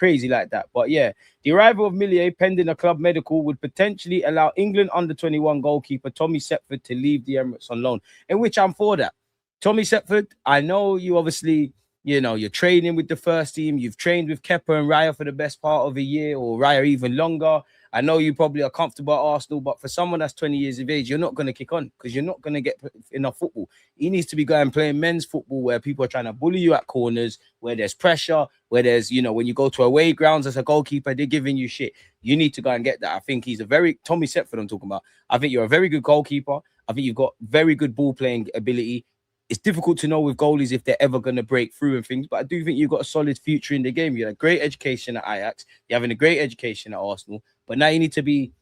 crazy like that. But yeah, the arrival of Meslier pending a club medical would potentially allow England under-21 goalkeeper Tommy Setford to leave the Emirates on loan, in which I'm for that. Tommy Setford, I know you obviously, you're training with the first team. You've trained with Kepa and Raya for the best part of a year, or Raya even longer. I know you probably are comfortable at Arsenal, but for someone that's 20 years of age, you're not going to kick on because you're not going to get enough football. He needs to be going playing men's football where people are trying to bully you at corners, where there's pressure, where there's, when you go to away grounds as a goalkeeper, they're giving you shit. You need to go and get that. I think he's Tommy Setford I'm talking about. I think you're a very good goalkeeper. I think you've got very good ball playing ability. It's difficult to know with goalies if they're ever going to break through and things, but I do think you've got a solid future in the game. You had a great education at Ajax. You're having a great education at Arsenal, but now you need to be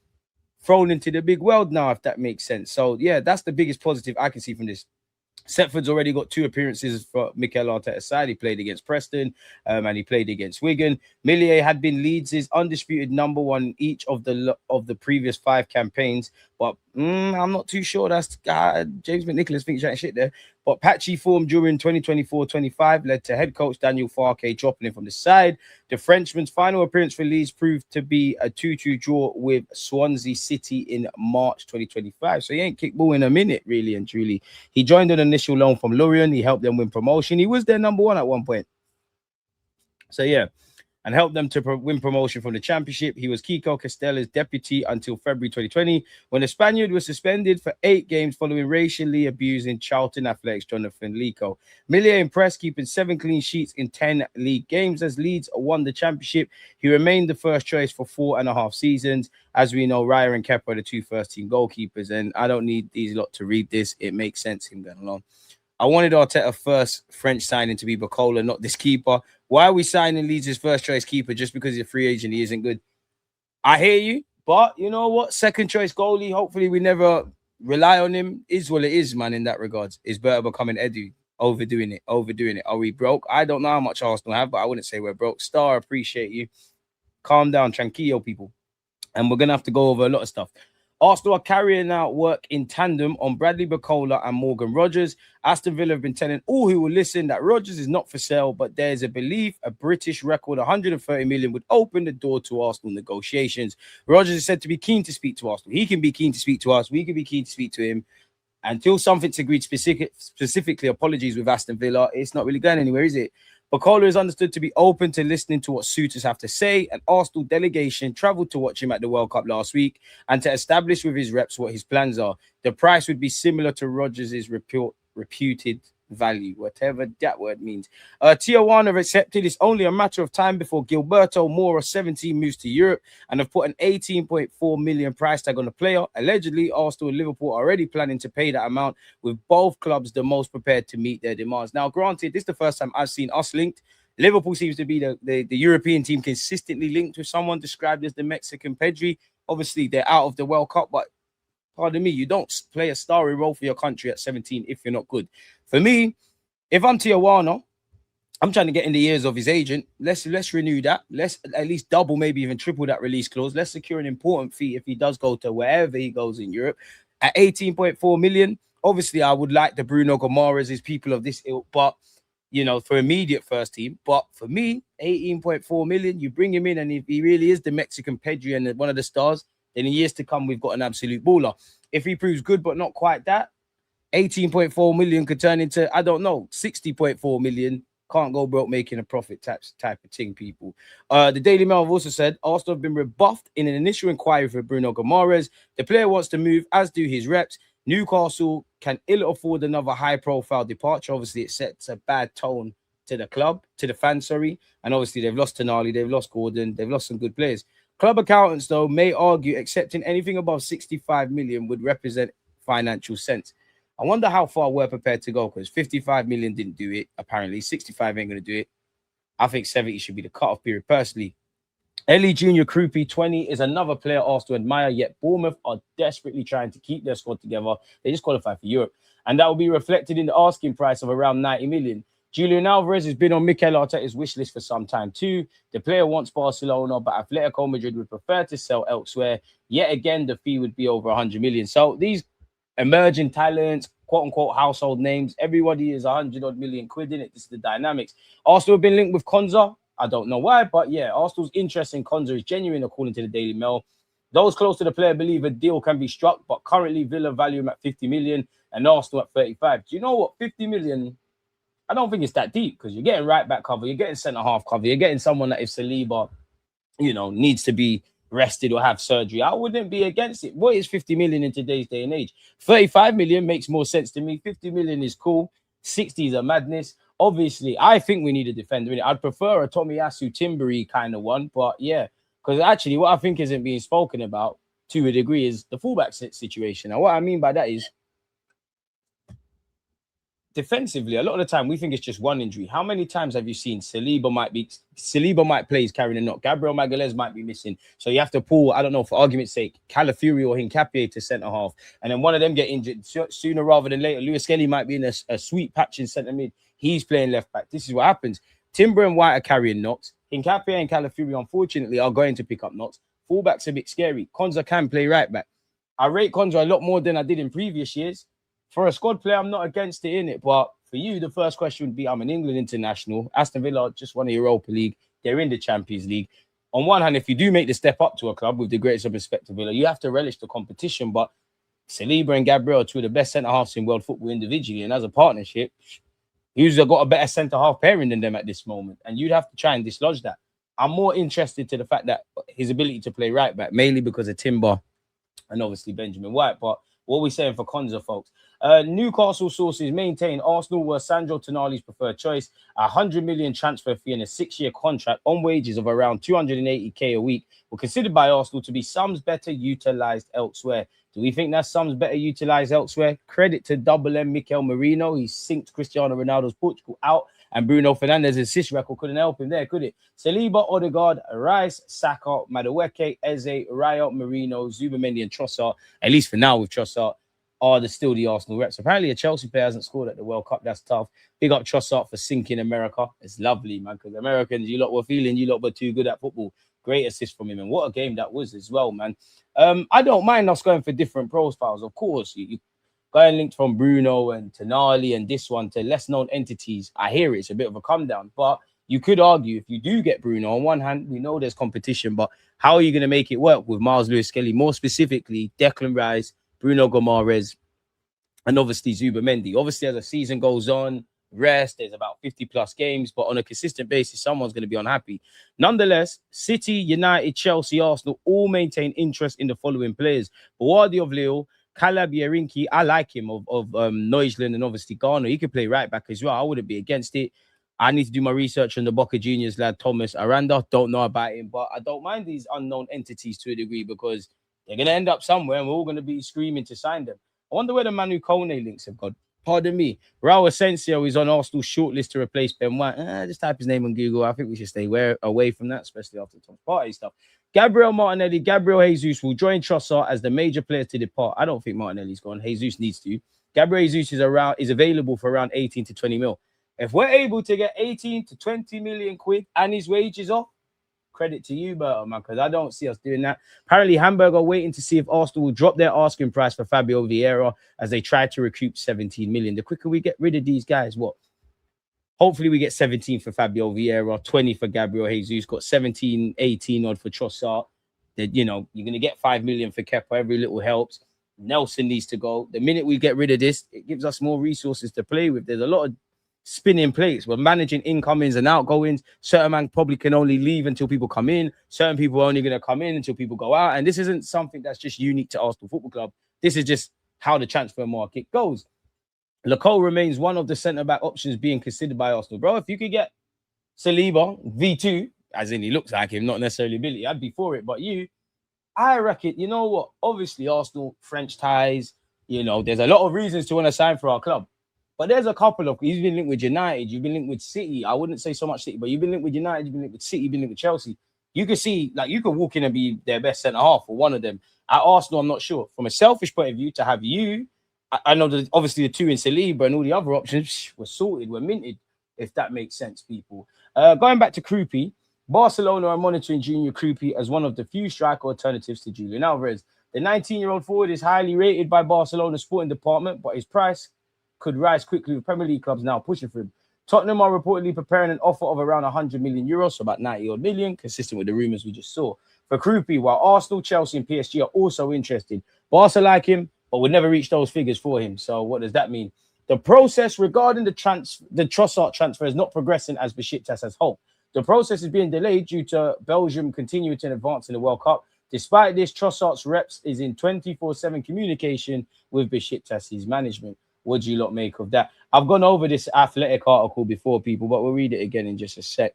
thrown into the big world now, if that makes sense. So, yeah, that's the biggest positive I can see from this. Setford's already got 2 appearances for Mikel Arteta's side. He played against Preston and he played against Wigan. Meslier had been Leeds' undisputed number 1 each of the previous 5 campaigns. But I'm not too sure. That's James McNicholas thinks chatting shit there. But patchy form during 2024-25 led to head coach Daniel Farke dropping him from the side. The Frenchman's final appearance for Leeds proved to be a 2-2 draw with Swansea City in March 2025. So he ain't kicked ball in a minute, really and truly. He joined on an initial loan from Lorient. He helped them win promotion. He was their number 1 at one point. So, yeah. And helped them to win promotion from the Championship. He was Kiko Castella's deputy until February 2020, when the Spaniard was suspended for 8 games following racially abusing Charlton Athletics Jonathan Lico. Meslier impressed, keeping 7 clean sheets in 10 league games as Leeds won the Championship. He remained the first choice for 4.5 seasons. As we know, Raya and Kepa are the 2 first-team goalkeepers, and I don't need these lot to read this. It makes sense, him going along. I wanted Arteta first French signing to be Bacola, not this keeper. Why are we signing Leeds' first choice keeper just because he's a free agent? He isn't good. I hear you, but you know what? Second choice goalie. Hopefully, we never rely on him. Is what it is, man. In that regards, is better becoming Edu. Overdoing it. Are we broke? I don't know how much Arsenal have, but I wouldn't say we're broke. Star, appreciate you. Calm down, tranquillo, people. And we're gonna have to go over a lot of stuff. Arsenal are carrying out work in tandem on Bradley Bacola and Morgan Rogers. Aston Villa have been telling all who will listen that Rogers is not for sale, but there's a belief a British record 130 million would open the door to Arsenal negotiations. Rogers is said to be keen to speak to Arsenal. He can be keen to speak to us. We can be keen to speak to him. Until something's agreed specifically, apologies with Aston Villa, it's not really going anywhere, is it? Bacola is understood to be open to listening to what suitors have to say. An Arsenal delegation travelled to watch him at the World Cup last week and to establish with his reps what his plans are. The price would be similar to Rodgers' reputed value, whatever that word means. Tijuana have accepted it's only a matter of time before Gilberto Mora 17 moves to Europe and have put an 18.4 million price tag on the player. Allegedly, Arsenal and Liverpool are already planning to pay that amount, with both clubs the most prepared to meet their demands. Now, granted, this is the first time I've seen us linked. Liverpool seems to be the European team consistently linked with someone described as the Mexican Pedri. Obviously, they're out of the World Cup, but pardon me, you don't play a starry role for your country at 17 if you're not good. For me, if I'm Tijuana, I'm trying to get in the ears of his agent. Let's renew that. Let's at least double, maybe even triple that release clause. Let's secure an important fee if he does go to wherever he goes in Europe. At 18.4 million, obviously I would like the Bruno Gomares, his people of this ilk, but for immediate first team. But for me, 18.4 million, you bring him in, and if he really is the Mexican Pedri and one of the stars, then in years to come, we've got an absolute baller. If he proves good, but not quite that, 18.4 million could turn into, I don't know, 60.4 million. Can't go broke making a profit type of thing, people. The Daily Mail have also said Arsenal have been rebuffed in an initial inquiry for Bruno Gomares. The player wants to move, as do his reps. Newcastle can ill afford another high-profile departure. Obviously, it sets a bad tone to the club, to the fans, sorry. And obviously, they've lost Tonali, they've lost Gordon, they've lost some good players. Club accountants, though, may argue accepting anything above 65 million would represent financial sense. I wonder how far we're prepared to go, because 55 million didn't do it, apparently. 65 ain't going to do it. I think 70 should be the cut-off period, personally. Ellie Junior Krupi, 20, is another player Arsenal admire, yet Bournemouth are desperately trying to keep their squad together. They just qualified for Europe. And that will be reflected in the asking price of around 90 million. Julian Alvarez has been on Mikel Arteta's wish list for some time too. The player wants Barcelona, but Atletico Madrid would prefer to sell elsewhere. Yet again, the fee would be over 100 million. So these emerging talents, quote-unquote household names, everybody is 100 odd million quid in it. This is the dynamics. Arsenal have been linked with Konza. I don't know why, but yeah, Arsenal's interest in Konza is genuine, according to the Daily Mail. Those close to the player believe a deal can be struck, but currently Villa value him at 50 million and Arsenal at 35. Do you know what? 50 million, I don't think it's that deep because you're getting right back cover, you're getting centre half cover, you're getting someone that if Saliba, needs to be rested or have surgery, I wouldn't be against it. What is 50 million in today's day and age? 35 million makes more sense to me. 50 million is cool. 60 is a madness. Obviously, I think we need a defender. I'd prefer a Tomiyasu Timbery kind of one, but yeah, because actually what I think isn't being spoken about to a degree is the fullback situation. And what I mean by that is defensively, a lot of the time we think it's just one injury. How many times have you seen Saliba might play, he's carrying a knock. Gabriel Magalhaes might be missing. So you have to pull, I don't know, for argument's sake, Calafiori or Hincapié to centre half. And then one of them get injured sooner rather than later. Lewis Kelly might be in a sweet patch in centre mid. He's playing left back. This is what happens. Timber and White are carrying knocks. Hincapié and Calafiori, unfortunately, are going to pick up knocks. Fullback's a bit scary. Konza can play right back. I rate Konza a lot more than I did in previous years. For a squad player, I'm not against it, innit? But for you, the first question would be, I'm an England international. Aston Villa just won the Europa League. They're in the Champions League. On one hand, if you do make the step up to a club with the greatest of respect to Villa, you have to relish the competition. But Saliba and Gabriel are two of the best centre-halves in world football individually. And as a partnership, who's got a better centre-half pairing than them at this moment? And you'd have to try and dislodge that. I'm more interested to the fact that his ability to play right back, mainly because of Timber and obviously Benjamin White. But what are we saying for Konza, folks? Newcastle sources maintain Arsenal were Sandro Tonali's preferred choice. 100 million transfer fee and a 6-year contract on wages of around 280k a week were considered by Arsenal to be sums better utilised elsewhere. Do we think that sums better utilised elsewhere? Credit to Double M Mikel Merino. He synced Cristiano Ronaldo's Portugal out, and Bruno Fernandes' assist record couldn't help him there, could it? Saliba, Odegaard, Rice, Saka, Madueke, Eze, Raya, Merino, Zubamendi, and Trossard, at least for now with Trossard, are still the Arsenal reps. Apparently, a Chelsea player hasn't scored at the World Cup. That's tough. Big up Trossard for sinking America. It's lovely, man, because Americans, you lot were feeling you lot were too good at football. Great assist from him, and what a game that was as well, man. I don't mind us going for different profiles. Of course, you going linked from Bruno and Tonali and this one to less known entities. I hear it's a bit of a come down, but you could argue if you do get Bruno, on one hand, we know there's competition, but how are you going to make it work with Miles Lewis-Skelly, more specifically Declan Rice, Bruno Gomares, and obviously Zubamendi? Obviously, as the season goes on, there's about 50 plus games, but on a consistent basis, someone's going to be unhappy. Nonetheless, City, United, Chelsea, Arsenal all maintain interest in the following players: Boadi of Lille, Calab Yerinki, I like him, of Neusland, and obviously Garner. He could play right back as well. I wouldn't be against it. I need to do my research on the Boca Juniors lad, Thomas Aranda. Don't know about him, but I don't mind these unknown entities to a degree because they're going to end up somewhere and we're all going to be screaming to sign them. I wonder where the Manu Kone links have gone. Pardon me. Raul Asensio is on Arsenal's shortlist to replace Ben White. Just type his name on Google. I think we should stay away from that, especially after Tom's party stuff. Gabriel Martinelli, Gabriel Jesus will join Trossard as the major players to depart. I don't think Martinelli's gone. Jesus needs to. Gabriel Jesus is available for around 18 to 20 mil. If we're able to get 18 to 20 million quid and his wages off, credit to you, man, because I don't see us doing that. Apparently, Hamburg are waiting to see if Arsenal will drop their asking price for Fabio Vieira as they try to recoup 17 million. The quicker we get rid of these guys, hopefully we get 17 for Fabio Vieira, 20 for Gabriel Jesus, got 17, 18 odd for Trossard. You're going to get 5 million for Kepa. Every little helps. Nelson needs to go. The minute we get rid of this, it gives us more resources to play with. There's a lot of spinning plates. We're managing incomings and outgoings. Certain man probably can only leave until people come in. Certain people are only going to come in until people go out. And this isn't something that's just unique to Arsenal Football Club. This is just how the transfer market goes. Lecole remains one of the centre-back options being considered by Arsenal. Bro, if you could get Saliba, V2, as in he looks like him, not necessarily ability, I'd be for it. But I reckon, you know what? Obviously, Arsenal, French ties, there's a lot of reasons to want to sign for our club. But there's a couple of, you've been linked with United, you've been linked with City. I wouldn't say so much City, but you've been linked with United, you've been linked with City, you've been linked with Chelsea. You could see, you could walk in and be their best centre-half or one of them. At Arsenal, I'm not sure. From a selfish point of view, to have you, I know that obviously the two in Saliba and all the other options were sorted, were minted, if that makes sense, people. Going back to Krupi, Barcelona are monitoring Junior Krupi as one of the few striker alternatives to Julian Alvarez. The 19-year-old forward is highly rated by Barcelona's sporting department, but his price could rise quickly with Premier League clubs now pushing for him. Tottenham are reportedly preparing an offer of around 100 million euros, so about 90 odd million, consistent with the rumours we just saw, for Krupi, while Arsenal, Chelsea, and PSG are also interested. Barca like him, but would never reach those figures for him. So what does that mean? The process regarding the Trossard transfer is not progressing as Besiktas has hoped. The process is being delayed due to Belgium continuing to advance in the World Cup. Despite this, Trossard's reps is in 24/7 communication with Besiktas' management. What do you lot make of that? I've gone over this Athletic article before, people, but we'll read it again in just a sec.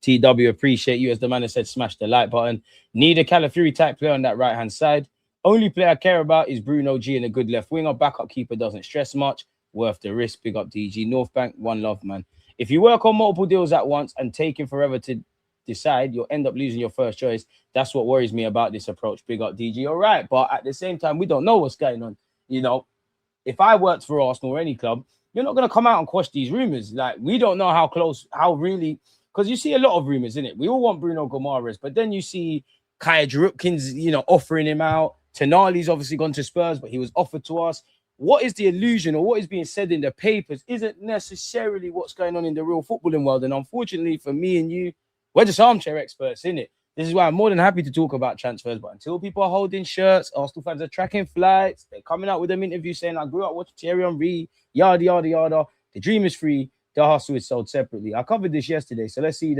TW, appreciate you. As the man has said, smash the like button. Need a Calafiori type player on that right-hand side. Only player I care about is Bruno G and a good left winger. Backup keeper doesn't stress much. Worth the risk. Big up DG. North Bank, one love, man. If you work on multiple deals at once and taking forever to decide, you'll end up losing your first choice. That's what worries me about this approach. Big up DG. All right, but at the same time, we don't know what's going on. You know, if I worked for Arsenal or any club, you're not going to come out and quash these rumors. Like, we don't know how close, how really, because you see a lot of rumors, innit? We all want Bruno Gomares, but then you see Kaya Jarupkin's, offering him out. Tonali's obviously gone to Spurs, but he was offered to us. What is the illusion or what is being said in the papers isn't necessarily what's going on in the real footballing world. And unfortunately for me and you, we're just armchair experts, innit? This is why I'm more than happy to talk about transfers. But until people are holding shirts, Arsenal fans are tracking flights, they're coming out with them interviews saying, I grew up watching Thierry Henry, yada, yada, yada. The dream is free. The hustle is sold separately. I covered this yesterday. So let's see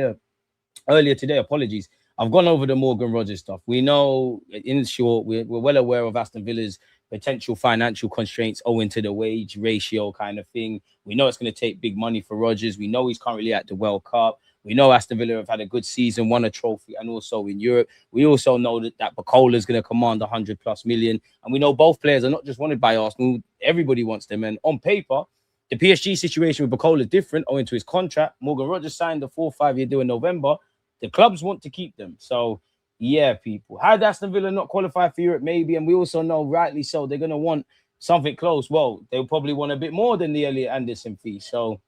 earlier today. Apologies. I've gone over the Morgan Rogers stuff. We know, in short, we're well aware of Aston Villa's potential financial constraints owing to the wage ratio kind of thing. We know it's going to take big money for Rogers. We know he's currently at the World Cup. We know Aston Villa have had a good season, won a trophy, and also in Europe. We also know that Bacola is going to command 100+ million. And we know both players are not just wanted by Arsenal. Everybody wants them. And on paper, the PSG situation with Bacola is different owing to his contract. Morgan Rogers signed a 4-5-year deal in November. The clubs want to keep them. So, yeah, people. Had Aston Villa not qualified for Europe? Maybe. And we also know, rightly so, they're going to want something close. Well, they'll probably want a bit more than the Elliot Anderson fee. So,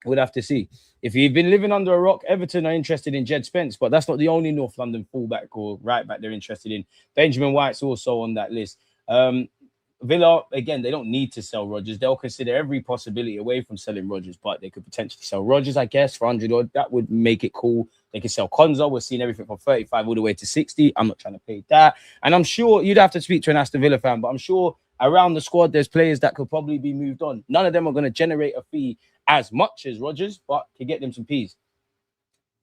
we'll have to see. If you've been living under a rock, Everton are interested in Jed Spence, but that's not the only North London fullback or right back they're interested in. Benjamin White's also on that list. Villa, again, they don't need to sell Rodgers. They'll consider every possibility away from selling Rodgers, but they could potentially sell Rodgers, I guess, for 100 odd. That would make it cool. They could sell Konza. We're seeing everything from 35 all the way to 60. I'm not trying to pay that. And I'm sure you'd have to speak to an Aston Villa fan, but I'm sure around the squad, there's players that could probably be moved on. None of them are going to generate a fee as much as Rodgers, but to get them some peas.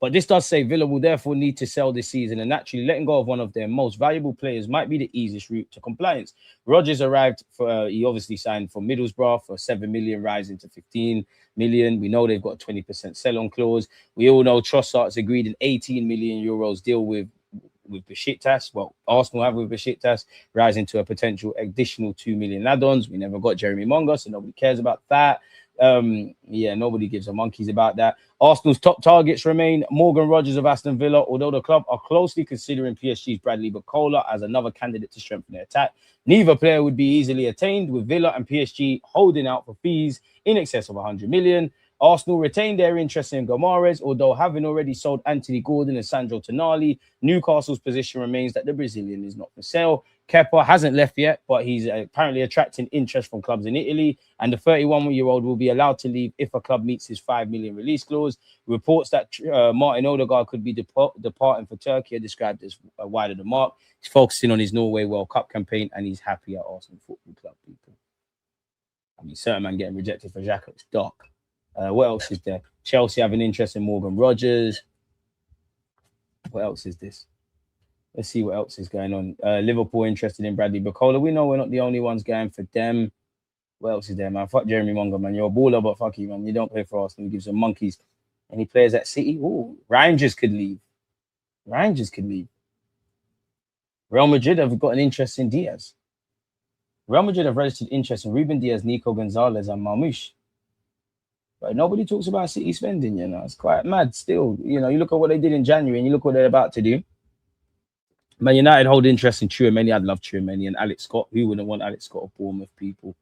But this does say Villa will therefore need to sell this season, and naturally letting go of one of their most valuable players might be the easiest route to compliance. Rodgers arrived he obviously signed for Middlesbrough for 7 million, rising to 15 million. We know they've got a 20% sell-on clause. We all know Trossard's agreed an 18 million euros deal with Besiktas. Well, Arsenal have with Besiktas, rising to a potential additional 2 million add-ons. We never got Jeremy Monga, so nobody cares about that. Nobody gives a monkeys about that. Arsenal's top targets remain Morgan Rogers of Aston Villa, although the club are closely considering PSG's Bradley Bacola as another candidate to strengthen their attack. Neither player would be easily attained, with Villa and PSG holding out for fees in excess of 100 million. Arsenal retained their interest in Gomares, although having already sold Anthony Gordon and Sandro Tonali, Newcastle's position remains that the Brazilian is not for sale. Kepa hasn't left yet, but he's apparently attracting interest from clubs in Italy, and the 31-year-old will be allowed to leave if a club meets his 5 million release clause. Reports that Martin Odegaard could be departing for Turkey are described as wide of the mark. He's focusing on his Norway World Cup campaign, and he's happy at Arsenal Football Club, people. I mean, certain man getting rejected for Xhaka, it's dark. What else is there? Chelsea have an interest in Morgan Rogers. What else is this? Let's see what else is going on. Liverpool interested in Bradley Bacola. We know we're not the only ones going for them. What else is there, man? Fuck Jeremy Monga, man. You're a baller, but fuck you, man. You don't play for Arsenal. You give some monkeys. Any players at City? Ooh, Rangers could leave. Real Madrid have got an interest in Diaz. Real Madrid have registered interest in Ruben Diaz, Nico Gonzalez, and Marmoush. But nobody talks about City spending, It's quite mad still. You look at what they did in January and you look what they're about to do. Man United hold interest in Tchouaméni. I'd love Tchouaméni and Alex Scott. Who wouldn't want Alex Scott or Bournemouth, people?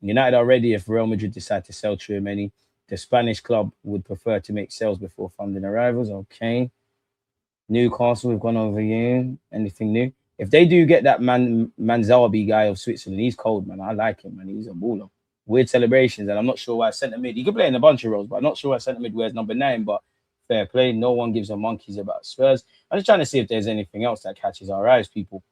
United are ready if Real Madrid decide to sell Tchouaméni. The Spanish club would prefer to make sales before funding arrivals. Okay. Newcastle, we've gone over here. Anything new? If they do get that Manzarbi guy of Switzerland, he's cold, man. I like him, man. He's a baller. weird celebrations, and I'm not sure why centre mid. He could play in a bunch of roles, but I'm not sure why centre mid wears number 9. But fair play, no one gives a monkeys about Spurs. I'm just trying to see if there's anything else that catches our eyes, people.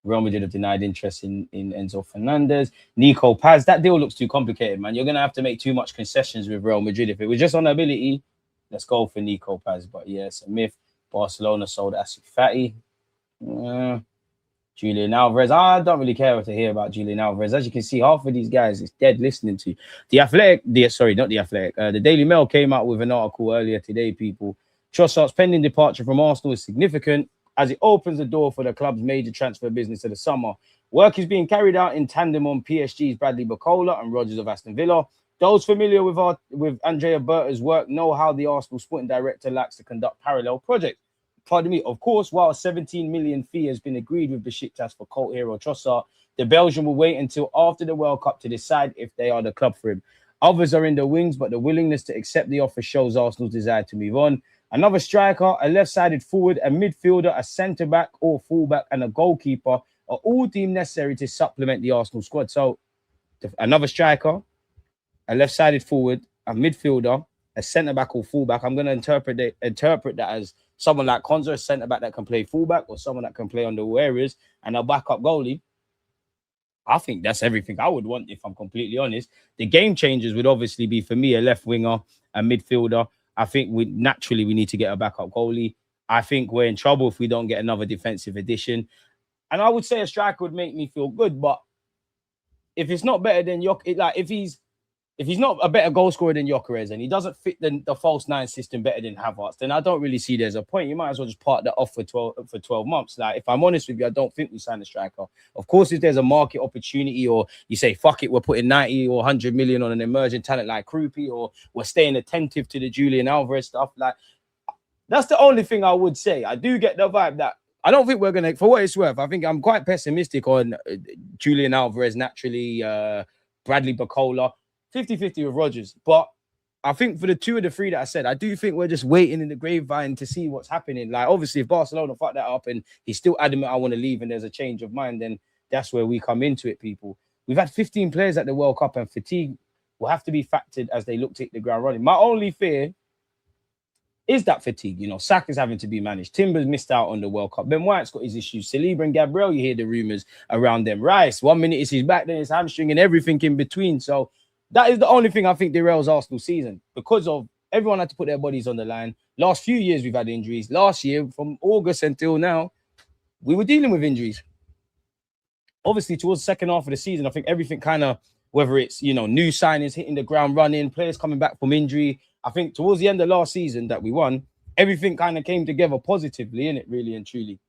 Real Madrid have denied interest in Enzo Fernandez. Nico Paz, that deal looks too complicated, man. You're going to have to make too much concessions with Real Madrid. If it was just on ability, let's go for Nico Paz. But yeah, it's a myth. Barcelona sold Asu Fati. Julian Alvarez. I don't really care what to hear about Julian Alvarez. As you can see, half of these guys is dead listening to. The Athletic, not The Athletic. The Daily Mail came out with an article earlier today, people. Trossard's pending departure from Arsenal is significant as it opens the door for the club's major transfer business of the summer. Work is being carried out in tandem on PSG's Bradley Barcola and Rodgers of Aston Villa. Those familiar with Andrea Berta's work know how the Arsenal sporting director likes to conduct parallel projects. Pardon me. Of course, while a 17 million fee has been agreed with Besiktas for cult hero Trossard, the Belgian will wait until after the World Cup to decide if they are the club for him. Others are in the wings, but the willingness to accept the offer shows Arsenal's desire to move on. Another striker, a left-sided forward, a midfielder, a centre-back or full-back, and a goalkeeper are all deemed necessary to supplement the Arsenal squad. So, another striker, a left-sided forward, a midfielder, a centre-back or full-back. I'm going to interpret that as someone like Konza, a centre-back that can play full-back, or someone that can play on the areas, and a backup goalie. I think that's everything I would want, if I'm completely honest. The game changers would obviously be, for me, a left winger, a midfielder. I think we need to get a backup goalie. I think we're in trouble if we don't get another defensive addition. And I would say a striker would make me feel good, but if it's not better than if he's not a better goal scorer than Gyökeres and he doesn't fit the false 9 system better than Havertz, then I don't really see there's a point. You might as well just part that off for 12 months. Like, if I'm honest with you, I don't think we sign a striker. Of course, if there's a market opportunity, or you say, fuck it, we're putting 90 or 100 million on an emerging talent like Krupi, or we're staying attentive to the Julian Alvarez stuff, like, that's the only thing I would say. I do get the vibe that I don't think we're going to, for what it's worth, I think I'm quite pessimistic on Julian Alvarez, naturally, Bradley Barcola, 50-50 with Rodgers. But I think for the 2 of the 3 that I said, I do think we're just waiting in the grapevine to see what's happening. Like, obviously, if Barcelona fuck that up and he's still adamant I want to leave and there's a change of mind, then that's where we come into it, people. We've had 15 players at the World Cup, and fatigue will have to be factored as they look to hit the ground running. My only fear is that fatigue. You know, Saka's having to be managed. Timber's missed out on the World Cup. Ben White's got his issues. Saliba and Gabriel, you hear the rumours around them. Rice, 1 minute is his back, then his hamstring, and everything in between. So that is the only thing I think derails Arsenal season, because of everyone had to put their bodies on the line. Last few years, we've had injuries. Last year, from August until now, we were dealing with injuries. Obviously, towards the second half of the season, I think everything kind of, whether it's, you know, new signings hitting the ground running, players coming back from injury, I think towards the end of last season that we won, everything kind of came together positively, innit, really and truly.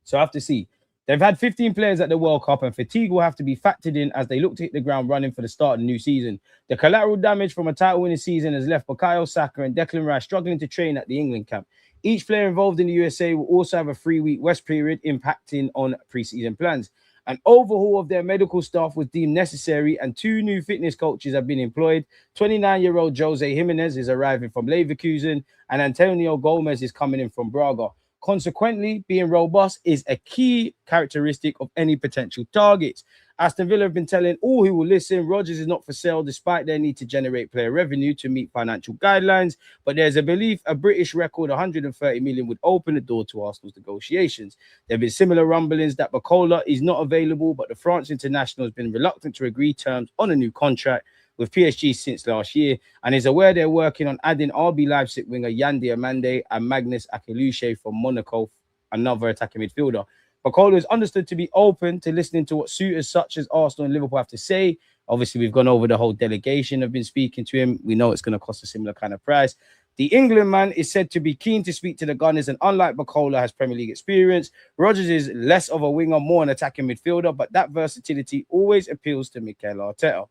So I have to see. They've had 15 players at the World Cup, and fatigue will have to be factored in as they look to hit the ground running for the start of the new season. The collateral damage from a title-winning season has left Bukayo Saka and Declan Rice struggling to train at the England camp. Each player involved in the USA will also have a 3-week rest period, impacting on pre-season plans. An overhaul of their medical staff was deemed necessary, and 2 new fitness coaches have been employed. 29-year-old Jose Jimenez is arriving from Leverkusen, and Antonio Gomez is coming in from Braga. Consequently, being robust is a key characteristic of any potential targets. Aston Villa have been telling all who will listen, Rodgers is not for sale despite their need to generate player revenue to meet financial guidelines. But there's a belief a British record 130 million would open the door to Arsenal's negotiations. There have been similar rumblings that Barcola is not available, but the France international has been reluctant to agree terms on a new contract with PSG since last year, and is aware they're working on adding RB Leipzig winger Yandi Amande and Magnus Akilushe from Monaco, another attacking midfielder. Barcola is understood to be open to listening to what suitors such as Arsenal and Liverpool have to say. Obviously, we've gone over the whole delegation, have been speaking to him. We know it's going to cost a similar kind of price. The England man is said to be keen to speak to the Gunners, and unlike Barcola, has Premier League experience. Rodgers is less of a winger, more an attacking midfielder, but that versatility always appeals to Mikel Arteta.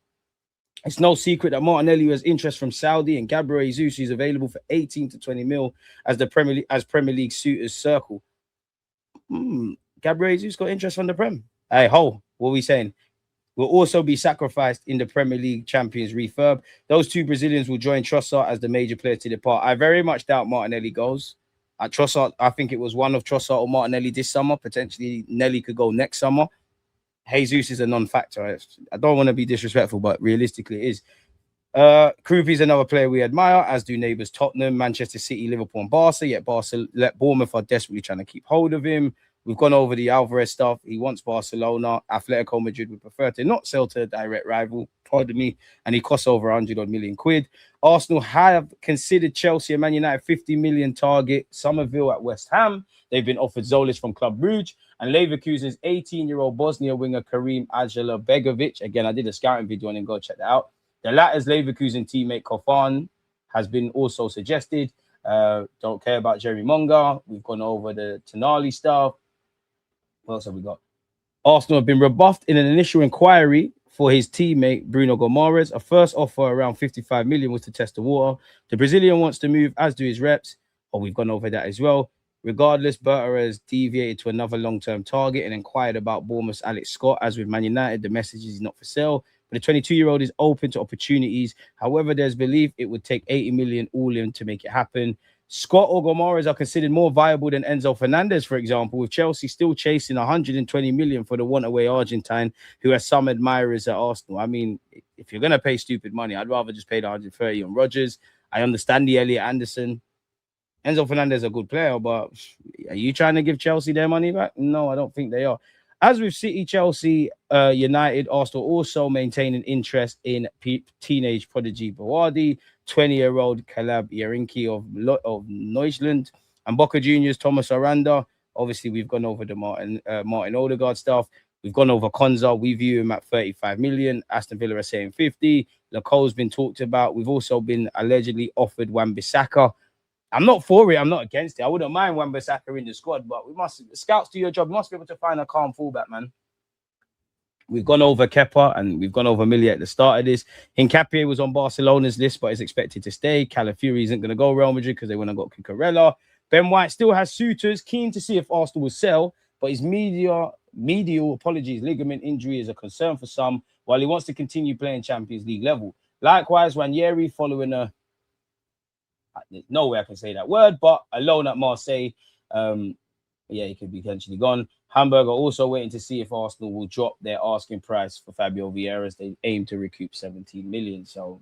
It's no secret that Martinelli has interest from Saudi, and Gabriel Jesus is available for 18 to 20 mil as Premier League suitors circle. Gabriel Jesus got interest from the Prem. Hey, what are we saying? Will also be sacrificed in the Premier League champions refurb. Those 2 Brazilians will join Trossard as the major player to depart. I very much doubt Martinelli goes. Trossard, I think it was one of Trossard or Martinelli this summer. Potentially Nelly could go next summer. Jesus is a non-factor. I don't want to be disrespectful, but realistically it is. Krupi is another player we admire, as do neighbours Tottenham, Manchester City, Liverpool, and Barca. Yet Bournemouth are desperately trying to keep hold of him. We've gone over the Alvarez stuff. He wants Barcelona. Atletico Madrid would prefer to not sell to a direct rival. Pardon me. And he costs over 100 odd million quid. Arsenal have considered Chelsea and Man United 50 million target. Somerville at West Ham. They've been offered Zolis from Club Brugge. And Leverkusen's 18-year-old Bosnia winger Karim Ajala-Begovic. Again, I did a scouting video on him. Go check that out. The latter's Leverkusen teammate Kofan has been also suggested. Don't care about Jerry Monga. We've gone over the Tonali stuff. What else have we got? Arsenal have been rebuffed in an initial inquiry for his teammate Bruno Gomes. A first offer around 55 million was to test the water. The Brazilian wants to move, as do his reps. Oh, we've gone over that as well. Regardless, Berta has deviated to another long-term target and inquired about Bournemouth's Alex Scott. As with Man United, the message is not for sale. But the 22-year-old is open to opportunities. However, there's belief it would take 80 million all in to make it happen. Scott or Gomes are considered more viable than Enzo Fernandez, for example, with Chelsea still chasing 120 million for the one-away Argentine, who has some admirers at Arsenal. I mean, if you're going to pay stupid money, I'd rather just pay the 130 on Rodgers. I understand the Elliot Anderson. Enzo Fernandez is a good player, but are you trying to give Chelsea their money back? No, I don't think they are. As with City, Chelsea, United, Arsenal also maintain an interest in teenage prodigy Bawardi, 20-year-old Calab Yarinki of Neusland, and Boca Juniors, Thomas Aranda. Obviously, we've gone over the Martin Odegaard stuff. We've gone over Konza. We view him at 35 million. Aston Villa are saying 50. Laco's been talked about. We've also been allegedly offered Wan-Bissaka. I'm not for it. I'm not against it. I wouldn't mind Wan-Bissaka in the squad, but we must, scouts do your job. We must be able to find a calm fullback, man. We've gone over Kepa and we've gone over Meslier at the start of this. Hincapié was on Barcelona's list, but is expected to stay. Calafiori isn't going to go Real Madrid because they want to go Cucurella. Ben White still has suitors, keen to see if Arsenal will sell, but his medial ligament injury is a concern for some, while he wants to continue playing Champions League level. Likewise, Ranieri, following there's no way I can say that word, but a loan at Marseille. He could be potentially gone. Hamburg are also waiting to see if Arsenal will drop their asking price for Fabio Vieira, as they aim to recoup 17 million. So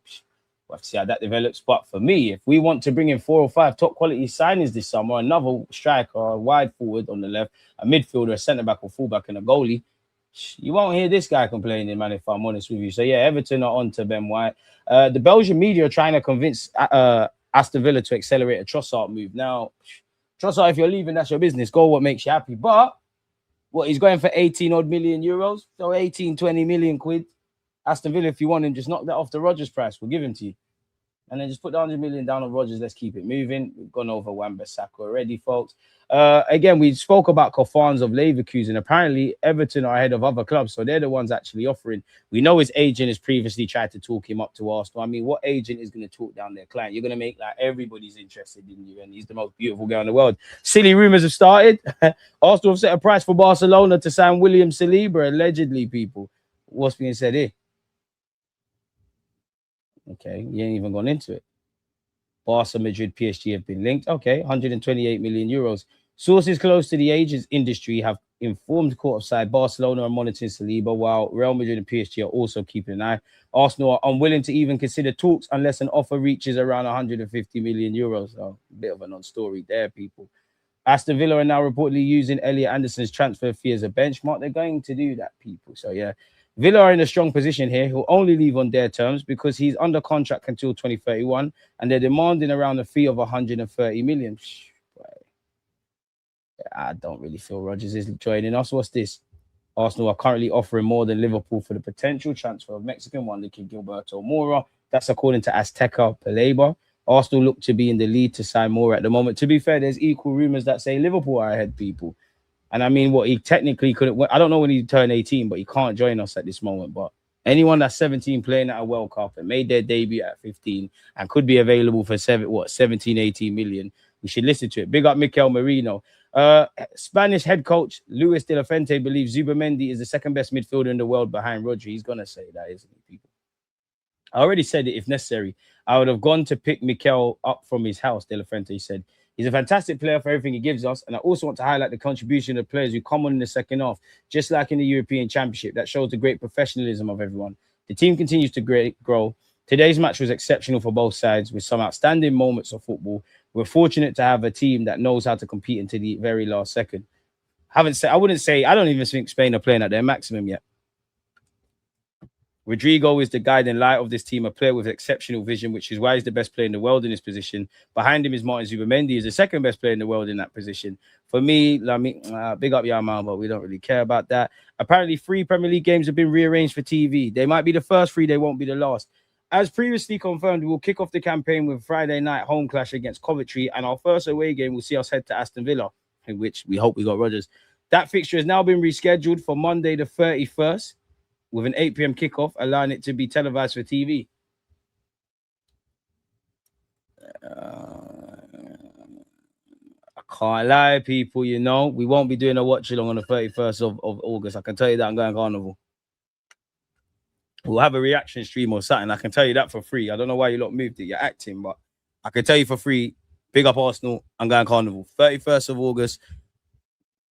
we'll have to see how that develops. But for me, if we want to bring in 4 or 5 top quality signings this summer, another striker, a wide forward on the left, a midfielder, a centre-back or full-back and a goalie, you won't hear this guy complaining, man, if I'm honest with you. So, yeah, Everton are on to Ben White. The Belgian media are trying to convince Aston Villa to accelerate a Trossard move. Now, Trossard, if you're leaving, that's your business. Go what makes you happy. But he's going for 18 odd million euros. So 18, 20 million quid. Aston Villa, if you want him, just knock that off the Rodgers price. We'll give him to you. And then just put the 100 million down on Rodgers. Let's keep it moving. We've gone over Wan-Bissaka already, folks. Again, we spoke about Kofans of Leverkusen. Apparently, Everton are ahead of other clubs, so they're the ones actually offering. We know his agent has previously tried to talk him up to Arsenal. I mean, what agent is going to talk down their client? You're going to make like everybody's interested in you, and he's the most beautiful guy in the world. Silly rumors have started. Arsenal have set a price for Barcelona to sign William Saliba, allegedly, people. What's being said here? Okay, you ain't even gone into it. Barca, Madrid, PSG have been linked. Okay, 128 million euros. Sources close to the agents industry have informed courtside Barcelona are monitoring Saliba, while Real Madrid and PSG are also keeping an eye. Arsenal are unwilling to even consider talks unless an offer reaches around 150 million euros. So, a bit of a non-story there, people. Aston Villa are now reportedly using Elliot Anderson's transfer fee as a benchmark. They're going to do that, people. So, yeah. Villa are in a strong position here. He'll only leave on their terms because he's under contract until 2031, and they're demanding around a fee of 130 million. I don't really feel Rodgers is joining us. What's this? Arsenal are currently offering more than Liverpool for the potential transfer of Mexican wonderkid Gilberto Mora. That's according to Azteca Peleba. Arsenal look to be in the lead to sign Mora at the moment. To be fair, there's equal rumors that say Liverpool are ahead, people. And I mean, he technically couldn't. I don't know when he turned 18, but he can't join us at this moment. But anyone that's 17 playing at a World Cup and made their debut at 15 and could be available for 17, 18 million, we should listen to it. Big up Mikel Merino. Spanish head coach Luis de la Fuente believes Zubamendi is the second best midfielder in the world behind Rodri. He's going to say that, isn't he, people? I already said it if necessary. I would have gone to pick Mikel up from his house, de la Fuente said. He's a fantastic player for everything he gives us. And I also want to highlight the contribution of players who come on in the second half, just like in the European Championship. That shows the great professionalism of everyone. The team continues to grow. Today's match was exceptional for both sides with some outstanding moments of football. We're fortunate to have a team that knows how to compete until the very last second. I don't even think Spain are playing at their maximum yet. Rodrigo is the guiding light of this team, a player with exceptional vision, which is why he's the best player in the world in this position. Behind him is Martin Zubamendi, who's the second best player in the world in that position. For me, big up Yamal, but we don't really care about that. Apparently, 3 Premier League games have been rearranged for TV. They might be the first 3, they won't be the last. As previously confirmed, we will kick off the campaign with Friday night home clash against Coventry, and our first away game will see us head to Aston Villa, in which we hope we got Rodgers. That fixture has now been rescheduled for Monday the 31st, with an 8 p.m. kickoff, allowing it to be televised for TV. I can't lie, people, we won't be doing a watch-along on the 31st of August. I can tell you that I'm going carnival. We'll have a reaction stream or something. I can tell you that for free. I don't know why you lot moved it. You're acting, but I can tell you for free, big up Arsenal, I'm going carnival. 31st of August.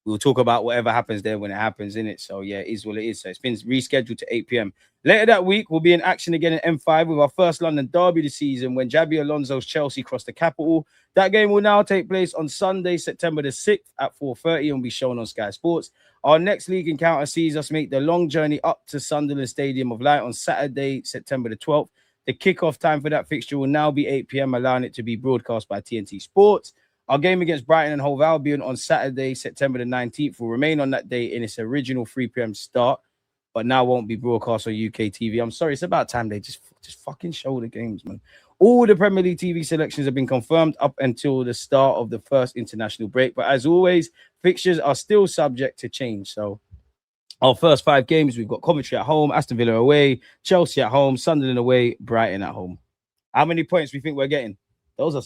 We'll talk about whatever happens there when it happens, innit? So, yeah, it is what it is. So, it's been rescheduled to 8 p.m. Later that week, we'll be in action again at M5 with our first London derby this season when Xabi Alonso's Chelsea cross the capital. That game will now take place on Sunday, September the 6th at 4:30 and will be shown on Sky Sports. Our next league encounter sees us make the long journey up to Sunderland Stadium of Light on Saturday, September the 12th. The kickoff time for that fixture will now be 8 p.m., allowing it to be broadcast by TNT Sports. Our game against Brighton and Hove Albion on Saturday, September the 19th, will remain on that day in its original 3 p.m. start, but now won't be broadcast on UK TV. I'm sorry, it's about time they just fucking show the games, man. All the Premier League TV selections have been confirmed up until the start of the first international break, but as always, fixtures are still subject to change. So our first 5 games, we've got Coventry at home, Aston Villa away, Chelsea at home, Sunderland away, Brighton at home. How many points do we think we're getting? Those are some